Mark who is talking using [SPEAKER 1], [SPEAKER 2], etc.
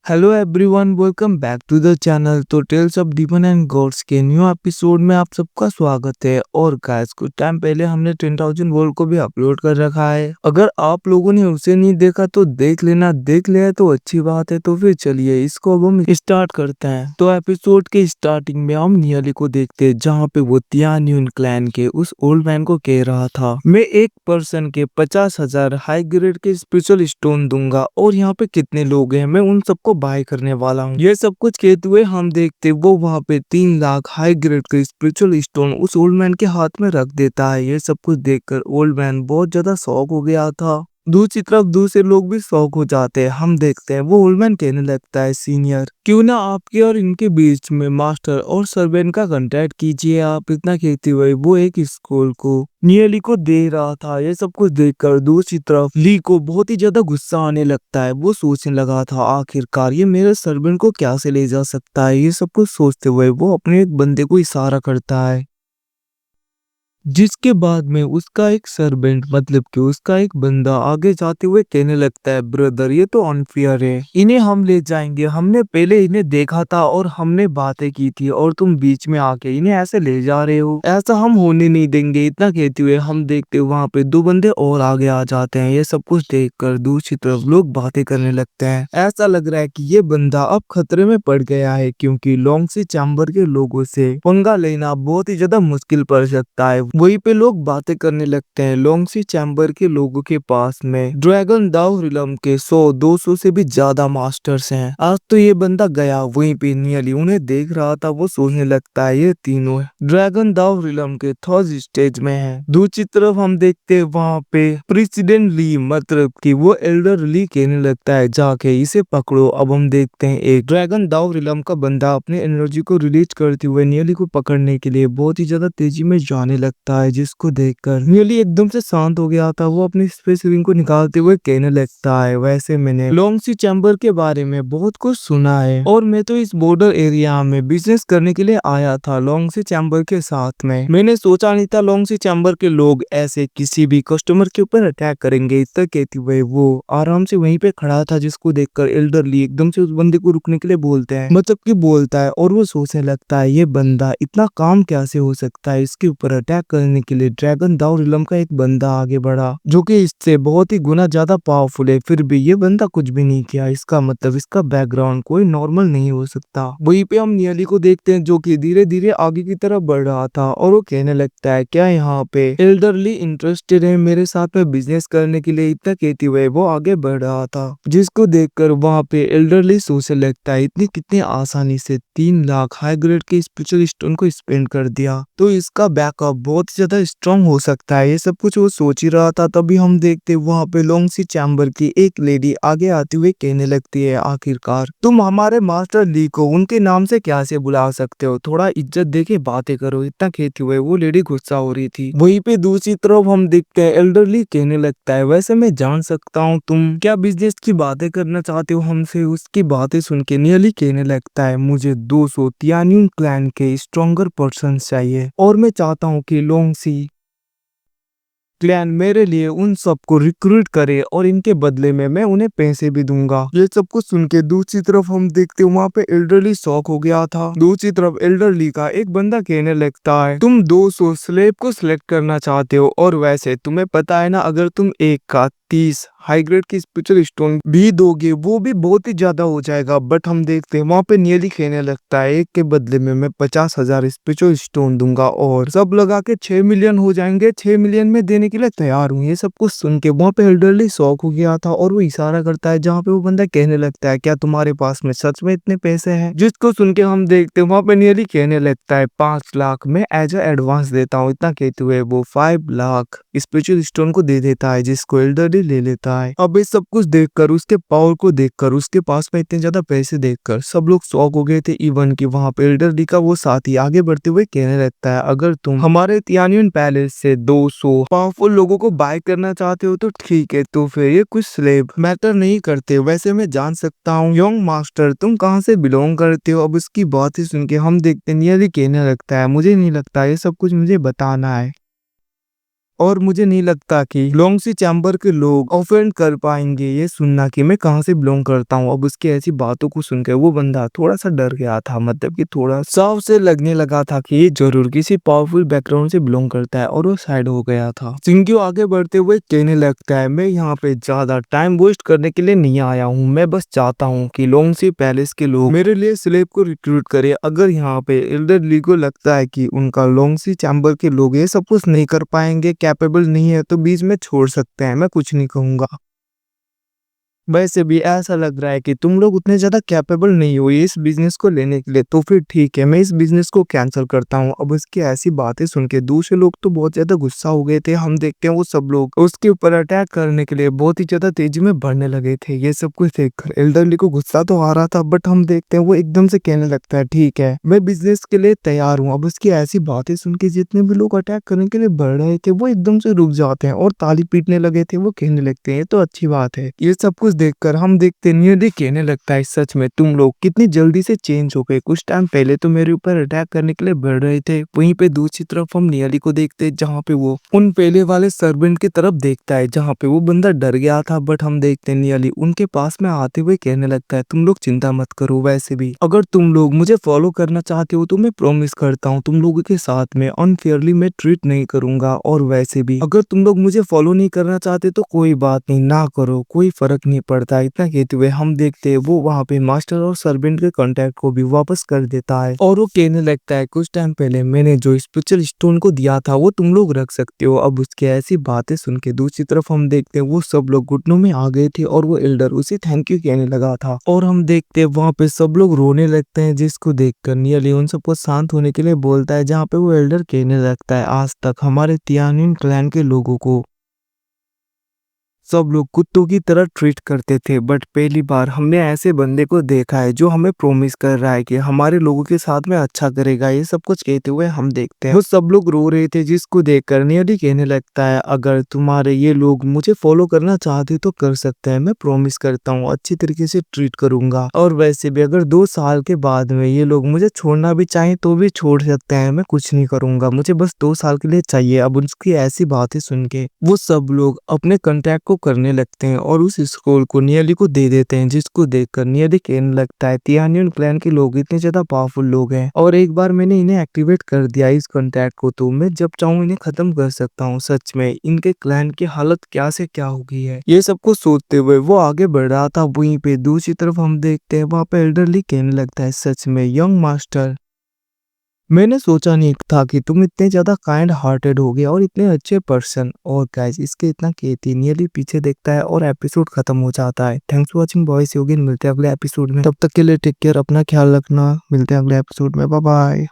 [SPEAKER 1] Hello everyone, welcome back to the channel. तो tales of demon and gods के new episode में आप सबका स्वागत है। और गाइस, कुछ टाइम पहले हमने 10,000 वोल्ट को भी अपलोड कर रखा है। अगर आप लोगों ने उसे नहीं देखा तो देख लेना, देख लिया तो अच्छी बात है। तो फिर चलिए इसको अब हम स्टार्ट करते हैं। तो एपिसोड के स्टार्टिंग में हम नियली को देखते हैं, जहाँ पे वो तियान्यून क्लैन के उस ओल्ड मैन को कह रहा था, मैं एक पर्सन के 50,000 हाई ग्रेड के स्पिरिचुअल स्टोन दूंगा, और यहाँ पे कितने लोग हैं मैं उन सबको बाय करने वाला हूँ। ये सब कुछ कहते हुए हम देखते वो वहाँ पे 3 लाख हाई ग्रेड के स्पिरिचुअल स्टोन उस ओल्ड मैन के हाथ में रख देता है। ये सब कुछ देखकर ओल्ड मैन बहुत ज्यादा शॉक हो गया था। दूसरी तरफ दूसरे लोग भी शौक हो जाते हैं। हम देखते हैं वो ओल्डमैन कहने लगता है, सीनियर क्यों ना आपके और इनके बीच में मास्टर और सर्वेंट का कांटेक्ट कीजिए। आप इतना कहते हुए वो एक स्कूल को नियली को दे रहा था। ये सब कुछ देखकर दूसरी तरफ ली को बहुत ही ज्यादा गुस्सा आने लगता है। वो सोचने लगा था, आखिरकार ये मेरे सर्वेंट को क्या से ले जा सकता है। ये सब कुछ सोचते हुए वो अपने एक बंदे को इशारा करता है, जिसके बाद में उसका एक सर्वेंट मतलब कि उसका एक बंदा आगे जाते हुए कहने लगता है, ब्रदर ये तो अनफेयर है, इन्हें हम ले जाएंगे। हमने पहले इन्हें देखा था और हमने बातें की थी, और तुम बीच में आके इन्हें ऐसे ले जा रहे हो, ऐसा हम होने नहीं देंगे। इतना कहते हुए हम देखते वहां पे 2 बंदे और आगे आ जाते हैं। ये सब कुछ देखकर दूसरी तरफ लोग बातें करने लगते हैं। ऐसा लग रहा है कि ये बंदा अब खतरे में पड़ गया है, क्योंकि लॉन्गसी चैम्बर के लोगों से पंगा लेना बहुत ही ज्यादा मुश्किल पड़ सकता है। वहीं पे लोग बातें करने लगते हैं। लॉन्गसी चैम्बर के लोगों के पास में ड्रैगन दाव रिलम के 100-200 से भी ज्यादा मास्टर्स हैं। आज तो ये बंदा गया। वहीं पे नियली उन्हें देख रहा था। वो सोचने लगता है ये तीनों ड्रैगन दाव रिलम के थर्ड स्टेज में है। दूसरी तरफ हम देखते हैं वहाँ पे प्रेसिडेंट ली मतलब कि वो एल्डर ली कहने लगता है, जाके इसे पकड़ो। अब हम देखते हैं एक ड्रैगन दाव रिलम का बंदा अपने एनर्जी को रिलीज करते हुए नियली को पकड़ने के लिए बहुत ही ज्यादा तेजी में जाने लगता है, जिसको देखकर नियली एकदम से शांत हो गया था। वो अपनी स्पेस रिंग को निकालते हुए कहने लगता है, वैसे मैंने लॉन्गसी चैम्बर के बारे में बहुत कुछ सुना है, और मैं तो इस बॉर्डर एरिया में बिजनेस करने के लिए आया था लॉन्गसी चैम्बर के साथ में। मैंने सोचा नहीं था लॉन्गसी चैम्बर के लोग ऐसे किसी भी कस्टमर के ऊपर अटैक करेंगे। इतना कहते हुए वो आराम से वहीं पे खड़ा था, जिसको देखकर एल्डरली एकदम से उस बंदे को रुकने के लिए बोलते हैं, मतलब कि बोलता है। और वो सोचने लगता है ये बंदा इतना काम कैसे हो सकता है। इसके ऊपर अटैक करने के लिए ड्रैगन दाव रिलम का एक बंदा आगे बढ़ा, जो कि इससे बहुत ही गुना ज्यादा पावरफुल है। फिर भी ये बंदा कुछ भी नहीं किया। इसका मतलब इसका बैकग्राउंड कोई नॉर्मल नहीं हो सकता। वहीं पे हम नियली को देखते हैं, जो कि धीरे धीरे आगे की तरफ बढ़ रहा था, और वो कहने लगता है, क्या यहाँ पे एल्डरली इंटरेस्टेड है मेरे साथ में बिजनेस करने के लिए। इतना कहते हुए वो आगे बढ़ रहा था, जिसको देखकर वहाँ पे एल्डरली सोचने लगता है, इतनी कितनी आसानी से 3 लाख हाई ग्रेड के स्पिरिचुअल स्टोन को स्पेंड कर दिया, तो इसका बैकअप बहुत ज्यादा स्ट्रांग हो सकता है। ये सब कुछ वो सोच ही रहा था। तभी हम देखते वहाँ पे लॉन्गसी चैम्बर की एक लेडी आगे आते हुए कहने लगती है, आखिरकार तुम हमारे मास्टर ली को उनके नाम से क्या से बुला सकते हो, थोड़ा इज्जत देके बातें करो। इतना कहते हुए वो लेडी गुस्सा हो रही थी। वहीं पे दूसरी तरफ हम देखते हैं एल्डरली कहने लगता है, वैसे मैं जान सकता हूँ तुम क्या बिजनेस की बातें करना चाहते हो हमसे। उसकी बातें सुन के नियली कहने लगता है, मुझे 200 तियान्यून क्लैन के स्ट्रॉन्गर पर्सन चाहिए, और मैं चाहता हूँ कि लॉन्गसी क्लैन मेरे लिए उन सबको रिक्रूट करे, और इनके बदले में मैं उन्हें पैसे भी दूंगा। ये सब कुछ सुन के दूसरी तरफ हम देखते वहाँ पे एल्डरली शॉक हो गया था। दूसरी तरफ एल्डरली का एक बंदा कहने लगता है, तुम 200 स्लेब को सिलेक्ट करना चाहते हो, और वैसे तुम्हें पता है ना, अगर तुम एक का 30 हाई ग्रेड की स्पिरिचुअल स्टोन भी दोगे वो भी बहुत ही ज्यादा हो जाएगा। बट हम देखते हैं वहाँ पे नियली कहने लगता है, एक के बदले में मैं 50,000 स्पिरिचुअल स्टोन दूंगा, और सब लगा के 6 मिलियन हो जाएंगे। 6 मिलियन में देने के लिए तैयार हूँ। ये सब कुछ सुन के वहाँ पे एल्डरली शॉक हो गया था, और वो इशारा करता है जहाँ पे वो बंदा कहने लगता है, क्या तुम्हारे पास में सच में इतने पैसे हैं। जिसको सुन के हम देखते हैं वहाँ पे नियली कहने लगता है, 5 लाख में एज ए एडवांस देता हूँ। इतना कहते हुए वो 5 लाख स्पिरिचुअल स्टोन को दे देता है, जिसको एल्डरली ले लेता है। अब ये सब कुछ देखकर, उसके पावर को देखकर, उसके पास में इतने ज्यादा पैसे देखकर सब लोग शॉक हो गए थे। इवन कि वहाँ पे एल्डरली का वो साथी आगे बढ़ते हुए कहने लगता है, अगर तुम हमारे तियान्यून पैलेस से 200 पावरफुल लोगों को बाय करना चाहते हो तो ठीक है, तो फिर ये कुछ स्लेब मैटर नहीं करते। वैसे मैं जान सकता हूँ यंग मास्टर तुम कहाँ से बिलोंग करते हो। अब उसकी बात ही सुन के हम देखते नियली कहने लगता है, मुझे नहीं लगता ये सब कुछ मुझे बताना है, और मुझे नहीं लगता कि लोंगसी चैम्बर के लोग ऑफेंड कर पाएंगे ये सुनना कि मैं कहाँ से बिलोंग करता हूँ। अब उसकी ऐसी बातों को सुनकर वो बंदा थोड़ा सा डर गया था, मतलब कि थोड़ा साफ से लगने लगा था कि ये जरूर किसी पावरफुल बैकग्राउंड से बिलोंग करता है, और वो साइड हो गया था। चिंक्यू आगे बढ़ते हुए कहने लगता है, मैं यहाँ पे ज्यादा टाइम वेस्ट करने के लिए नहीं आया हूँ, मैं बस चाहता हूँ कि लोंगसी पैलेस के लोग मेरे लिए स्लेव को रिक्रूट करे। अगर यहाँ पे एल्डर ली को लगता है कि उनका लोंगसी चैम्बर के लोग ये सब कुछ नहीं कर पाएंगे, कैपेबल नहीं है, तो बीच में छोड़ सकते हैं, मैं कुछ नहीं कहूंगा। वैसे भी ऐसा लग रहा है कि तुम लोग उतने ज्यादा कैपेबल नहीं हो इस बिजनेस को लेने के लिए, तो फिर ठीक है, मैं इस बिजनेस को कैंसिल करता हूँ। अब उसकी ऐसी बातें सुन के दूसरे लोग तो बहुत ज्यादा गुस्सा हो गए थे। हम देखते हैं वो सब लोग उसके ऊपर अटैक करने के लिए बहुत ही ज्यादा तेजी में बढ़ने लगे थे। ये सब कुछ देखकर एल्डरली को गुस्सा तो आ रहा था, बट हम देखते हैं वो एकदम से कहने लगता है, ठीक है, मैं बिजनेस के लिए तैयार हूँ। अब उसकी ऐसी बातें सुन के जितने भी लोग अटैक करने के लिए बढ़ रहे थे वो एकदम से रुक जाते हैं और ताली पीटने लगे थे। वो कहने लगते हैं, ये तो अच्छी बात है। ये सब कुछ देखकर हम देखते नियली कहने लगता है, सच में तुम लोग कितनी जल्दी से चेंज हो गए। कुछ टाइम पहले तो मेरे ऊपर अटैक करने के लिए बढ़ रहे थे। वहीं पे दूसरी तरफ हम नियली को देखते हैं, जहाँ पे वो उन पहले वाले सर्वेंट की तरफ देखता है जहाँ पे वो बंदा डर गया था। बट हम देखते नियली उनके पास में आते हुए कहने लगता है, तुम लोग चिंता मत करो, वैसे भी अगर तुम लोग मुझे फॉलो करना चाहते हो तो मैं प्रॉमिस करता हूँ तुम लोगों के साथ में अनफेयरली मैं ट्रीट नहीं करूंगा। और वैसे भी अगर तुम लोग मुझे फॉलो नहीं करना चाहते तो कोई बात नहीं, ना करो, कोई फर्क नहीं पड़ता। इतना कहते हुए हम देखते हैं वो वहाँ पे मास्टर और सर्वेंट के कॉन्टैक्ट को भी वापस कर देता है, और वो कहने लगता है, कुछ टाइम पहले मैंने जो स्पिरिचुअल स्टोन को दिया था वो तुम लोग रख सकते हो। अब उसकी ऐसी बातें सुन के दूसरी तरफ हम देखते हैं वो सब लोग घुटनों में आ गए थे और वो एल्डर उसे थैंक यू कहने लगा था। और हम देखते हैं वहाँ पे सब लोग रोने लगते हैं, जिसको देखकर नियली उन सबको शांत होने के लिए बोलता है, जहाँ पे वो एल्डर कहने लगता है, आज तक हमारे तियानिन क्लैन के लोगों को सब लोग कुत्तों की तरह ट्रीट करते थे, बट पहली बार हमने ऐसे बंदे को देखा है जो हमें प्रॉमिस कर रहा है कि हमारे लोगों के साथ में अच्छा करेगा। ये सब कुछ कहते हुए हम देखते हैं वो सब लोग रो रहे थे, जिसको देखकर नियली कहने लगता है, अगर तुम्हारे ये लोग मुझे फॉलो करना चाहते तो कर सकते हैं, मैं प्रॉमिस करता हूँ अच्छी तरीके से ट्रीट करूंगा। और वैसे भी अगर 2 साल के बाद में ये लोग मुझे छोड़ना भी चाहें तो भी छोड़ सकते हैं, मैं कुछ नहीं करूंगा, मुझे बस 2 साल के लिए चाहिए। अब उसकी ऐसी बातें सुन के वो सब लोग अपने कॉन्ट्रैक्ट को करने लगते हैं और उस स्क्रोल को नियली को दे देते हैं, जिसको देखकर नियली कहने लगता है, तियानियन क्लैन के लोग इतने ज्यादा पावरफुल लोग हैं और एक बार मैंने इन्हें एक्टिवेट कर दिया इस कॉन्ट्रैक्ट को, तो मैं जब चाहूँ इन्हें खत्म कर सकता हूँ। सच में इनके क्लैन की हालत क्या से क्या हो गई है। ये सब कुछ सोचते हुए वो आगे बढ़ रहा था। वहीं पे दूसरी तरफ हम देखते हैं वहां पे एल्डरली कहने लगता है, सच में यंग मास्टर, मैंने सोचा नहीं था कि तुम इतने ज्यादा काइंड हार्टेड होगे और इतने अच्छे पर्सन। और गाइस इसके इतना कहती नियरली पीछे देखता है और एपिसोड खत्म हो जाता है। थैंक्स फॉर वॉचिंग बॉयज, मिलते हैं अगले एपिसोड में, तब तक के लिए टेक केयर, अपना ख्याल रखना, मिलते हैं अगले एपिसोड में, बाय बाय।